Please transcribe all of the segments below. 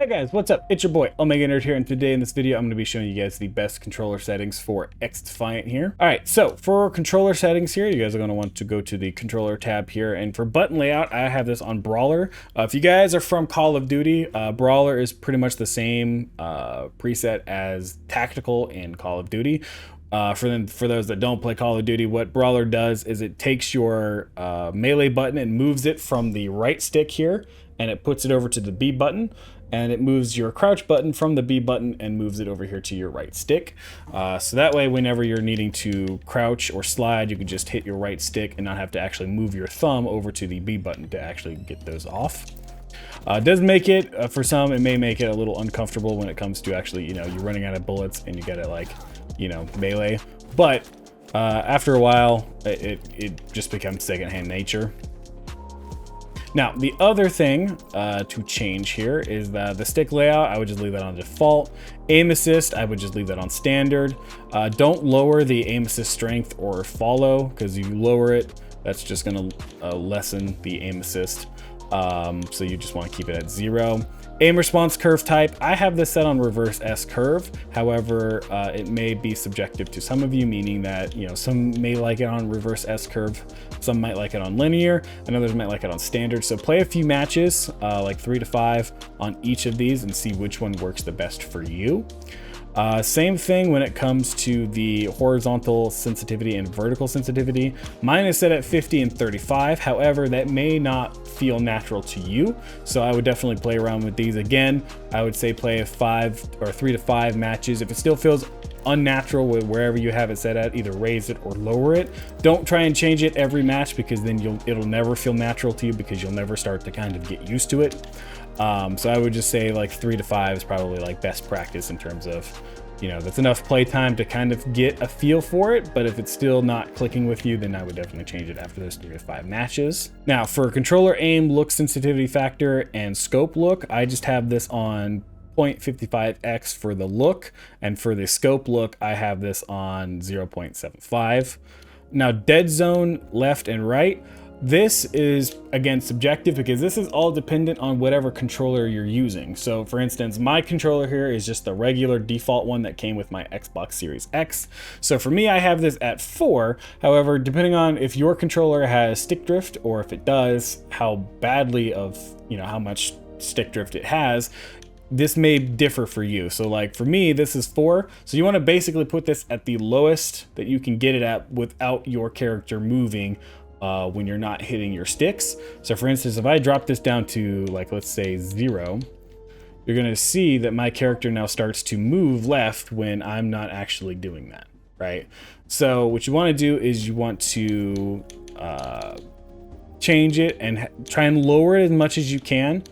Hey guys, what's up? It's your boy Omega Nerd here, and today in this video I'm going to be showing you guys the best controller settings for Xdefiant here. Alright, so for controller settings here, you guys are going to want to go to the controller tab here, and for button layout, I have this on Brawler. If you guys are from Call of Duty, Brawler is pretty much the same preset as Tactical in Call of Duty. For those that don't play Call of Duty, what Brawler does is it takes your melee button and moves it from the right stick here, and it puts it over to the B button. And it moves your crouch button from the B button and moves it over here to your right stick. So that way, whenever you're needing to crouch or slide, you can just hit your right stick and not have to actually move your thumb over to the B button to actually get those off. It does make it, for some, it may make it a little uncomfortable when it comes to actually, you're running out of bullets and you gotta melee. But after a while, it just becomes secondhand nature. Now, the other thing to change here is the stick layout. I would just leave that on default. Aim assist, I would just leave that on standard. Don't lower the aim assist strength or follow, because if you lower it, that's just gonna lessen the aim assist. So you just wanna keep it at 0. Aim response curve type, I have this set on reverse S curve. However, it may be subjective to some of you, meaning that, some may like it on reverse S curve, some might like it on linear, and others might like it on standard. So play a few matches, like 3 to 5 on each of these and see which one works the best for you. Same thing when it comes to the horizontal sensitivity and vertical sensitivity. Mine is set at 50 and 35. However, that may not feel natural to you. So I would definitely play around with these. Again, I would say play 3 to 5 matches. If it still feels unnatural with wherever you have it set at, either raise it or lower it. Don't try and change it every match, because then it'll never feel natural to you, because you'll never start to kind of get used to it. So I would just say like 3 to 5 is probably like best practice in terms of, that's enough play time to kind of get a feel for it. But if it's still not clicking with you, then I would definitely change it after those 3 to 5 matches. Now for controller aim, look sensitivity factor, and scope look, I just have this on 0.55x for the look, and for the scope look, I have this on 0.75. Now dead zone left and right, this is again subjective, because this is all dependent on whatever controller you're using. So for instance, my controller here is just the regular default one that came with my Xbox Series X. So for me, I have this at 4. However, depending on if your controller has stick drift, or if it does, how badly of, how much stick drift it has, this may differ for you. So like for me, this is 4. So you want to basically put this at the lowest that you can get it at without your character moving when you're not hitting your sticks. So for instance, if I drop this down to, like, let's say 0, you're going to see that my character now starts to move left when I'm not actually doing that, right? So what you want to do is you want to change it and try and lower it as much as you can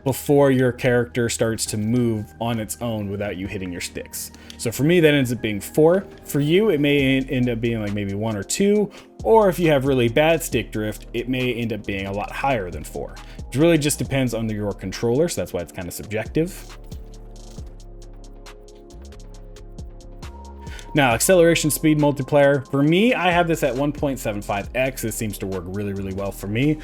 before your character starts to move on its own without you hitting your sticks. So for me, that ends up being 4. For you, it may end up being like maybe 1 or 2, or if you have really bad stick drift, it may end up being a lot higher than 4. It really just depends on your controller, so that's why it's kind of subjective. Now, acceleration speed multiplier. For me, I have this at 1.75x. This seems to work really, really well for me.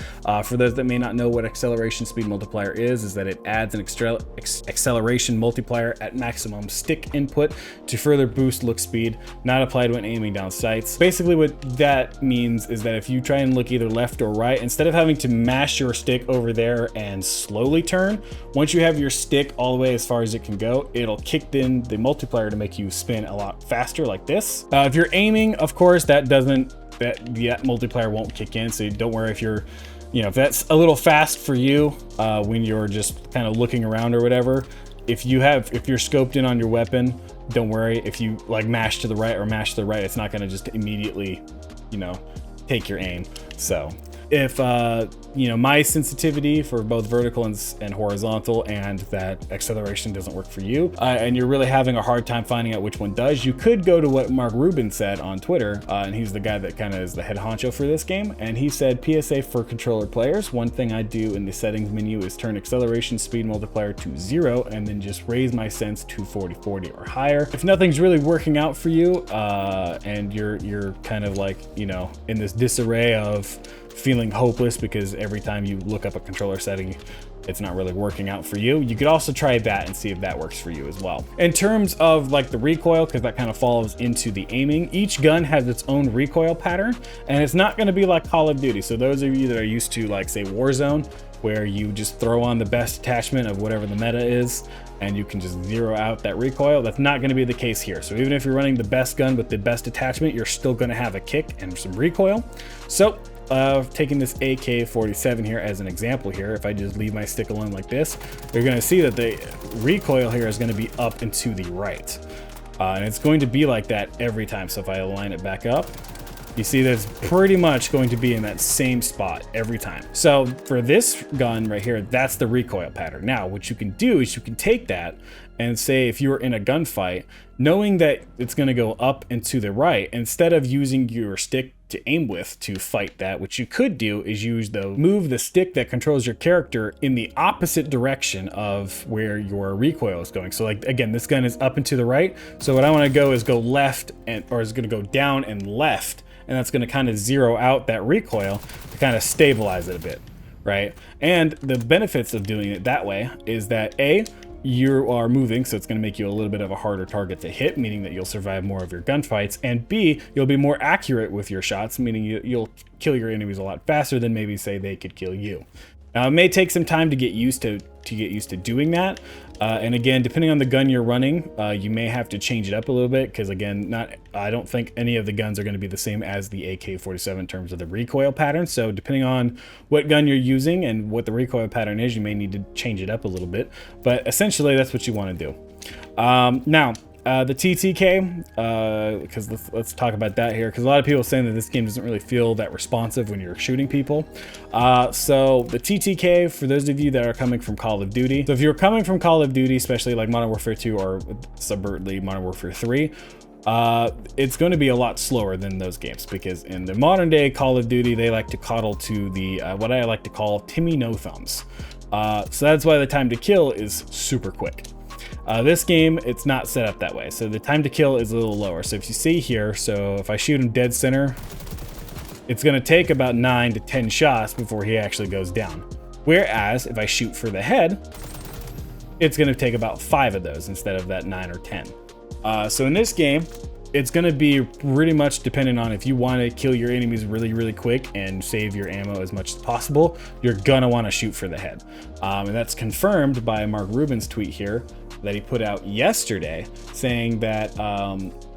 For those that may not know what acceleration speed multiplier is that it adds an acceleration multiplier at maximum stick input to further boost look speed, not applied when aiming down sights. Basically what that means is that if you try and look either left or right, instead of having to mash your stick over there and slowly turn, once you have your stick all the way as far as it can go, it'll kick in the multiplier to make you spin a lot faster, like this. If you're aiming, of course, that multiplier won't kick in, so don't worry if you're, if that's a little fast for you when you're just kind of looking around or whatever. If you're scoped in on your weapon, don't worry. If you like mash to the right or mash to the right, it's not going to just immediately, take your aim. So if my sensitivity for both vertical and horizontal, and that acceleration doesn't work for you, and you're really having a hard time finding out which one does, you could go to what Mark Rubin said on Twitter, and he's the guy that kind of is the head honcho for this game, and he said, PSA for controller players, one thing I do in the settings menu is turn acceleration speed multiplier to 0, and then just raise my sense to 40/40 or higher. If nothing's really working out for you, and you're kind of like, in this disarray of feeling hopeless because every time you look up a controller setting, it's not really working out for you, you could also try that and see if that works for you as well. In terms of like the recoil, because that kind of falls into the aiming, each gun has its own recoil pattern, and it's not going to be like Call of Duty. So those of you that are used to, like, say, Warzone, where you just throw on the best attachment of whatever the meta is and you can just zero out that recoil, that's not going to be the case here. So even if you're running the best gun with the best attachment, you're still going to have a kick and some recoil. So taking this AK-47 here as an example here, if I just leave my stick alone like this, you're going to see that the recoil here is going to be up and to the right. And it's going to be like that every time. So if I align it back up, you see that's pretty much going to be in that same spot every time. So for this gun right here, that's the recoil pattern. Now, what you can do is you can take that and say, if you were in a gunfight, knowing that it's going to go up and to the right, instead of using your stick to aim with to fight that, what you could do is move the stick that controls your character in the opposite direction of where your recoil is going. So like, again, this gun is up and to the right. So what I want to go is go left, or is going to go down and left. And that's going to kind of zero out that recoil to kind of stabilize it a bit, right? And the benefits of doing it that way is that A, you are moving, so it's going to make you a little bit of a harder target to hit, meaning that you'll survive more of your gunfights, and B, you'll be more accurate with your shots, meaning you'll kill your enemies a lot faster than maybe, say, they could kill you. Now, it may take some time to get used to doing that, and again, depending on the gun you're running, you may have to change it up a little bit, because again, I don't think any of the guns are going to be the same as the AK-47 in terms of the recoil pattern. So depending on what gun you're using and what the recoil pattern is, you may need to change it up a little bit, but essentially that's what you want to do. Now, the TTK, because let's talk about that here, because a lot of people are saying that this game doesn't really feel that responsive when you're shooting people. So the TTK, for those of you that are coming from Call of Duty, so if you're coming from Call of Duty, especially like Modern Warfare 2 or subvertly Modern Warfare 3, it's going to be a lot slower than those games, because in the modern day Call of Duty, they like to coddle to the what I like to call Timmy no thumbs. So that's why the time to kill is super quick. This game, it's not set up that way, so the time to kill is a little lower. So if you see here, so if I shoot him dead center, it's going to take about 9 to 10 shots before he actually goes down. Whereas if I shoot for the head, it's going to take about 5 of those instead of that 9 or 10. So in this game, it's going to be pretty much dependent on if you want to kill your enemies really, really quick and save your ammo as much as possible, you're going to want to shoot for the head. And that's confirmed by Mark Rubin's tweet here that he put out yesterday, saying that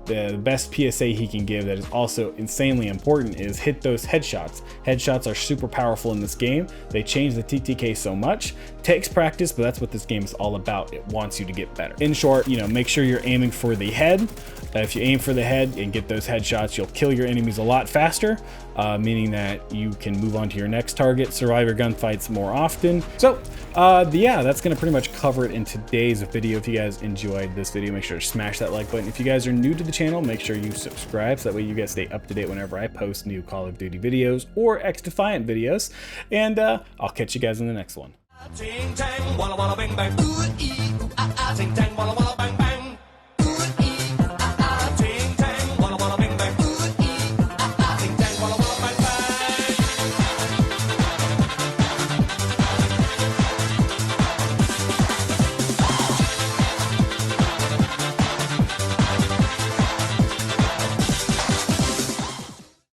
the best PSA he can give that is also insanely important is hit those headshots. Headshots are super powerful in this game. They change the TTK so much. Takes practice, but that's what this game is all about. It wants you to get better. In short, make sure you're aiming for the head. If you aim for the head and get those headshots, you'll kill your enemies a lot faster, meaning that you can move on to your next target, survive your gunfights more often. So yeah, that's going to pretty much cover it in today's video. If you guys enjoyed this video, make sure to smash that like button. If you guys are new to the channel, make sure you subscribe so that way you guys stay up to date whenever I post new Call of Duty videos or Xdefiant videos. And I'll catch you guys in the next one.